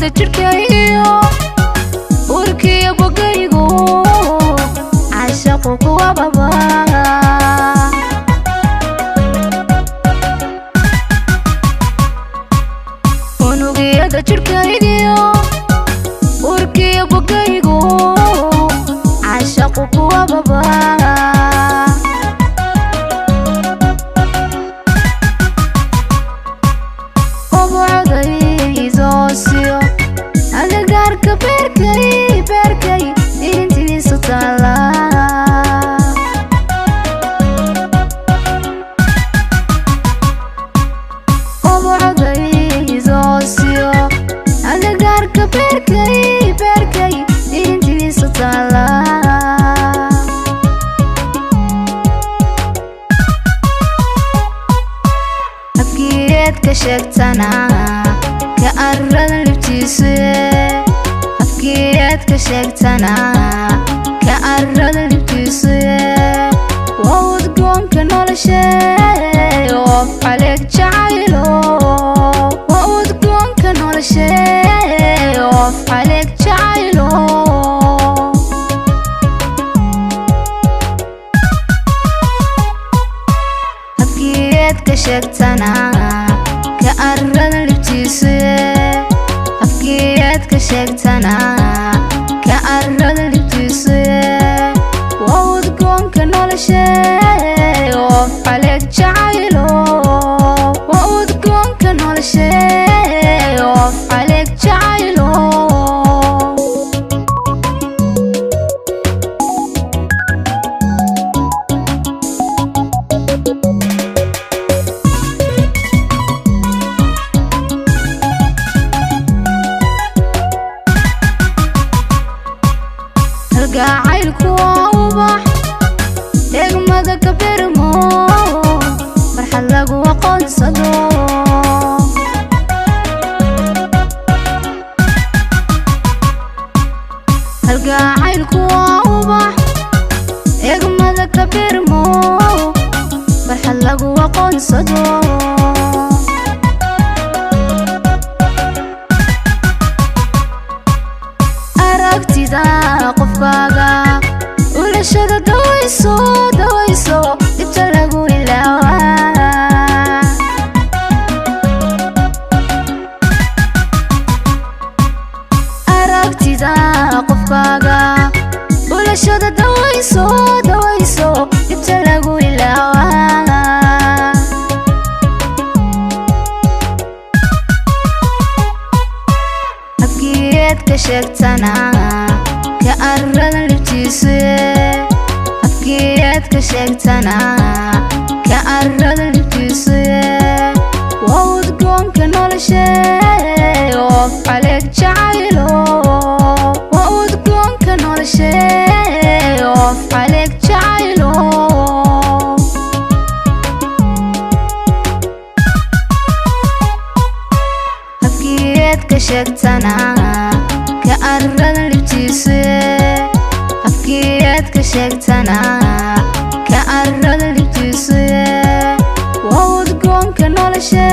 unugyada jirkaygiyo urkiyo bogaygu caashaqu kuwa baba unugyada jirkaygiyo urkiyo bogaygu caashaqu kuwa baba berkay intiisa taala oboday zoosio anagarka berkay intiisa taala afkiyeed ka sheegtana ka arradan libtiisa afkiyeed ka sheegtana ka arradan libtiisa waa udgoonka nolosha of caleeg jacaylo waa udgoonka nolosha of caleeg jacaylo afkiyeed ka sheegtana ka arradan libtiisa afkiyeed ka sheegtana ka arradan libtiisa waa udgoonka nolosha of caleeg jacaylo waa udgoonka nolosha of caleeg jacaylo gacaylku waa ubax degmada ka birmo farxad lagu aqoonsado gacaylku waa ubax degmada ka birmo farxad lagu aqoonsado aragtida qofkaaga ulashada dawayso dibta lagu ilaawa aragtida qofkaaga ulashada dawayso dibta lagu ilaawa afkiyeed ka sheegtana ka arradan libtiisa afkiyeed ka sheegtana ka arradan libtiisa waa udgoonka nolosha of caleeg jacaylo waa udgoonka nolosha of caleeg jacaylo afkiyeed ka sheegtana ka arradan libtiisa afkiyeed ka sheegtana ka arradan libtiisa waa udgoonka nolosha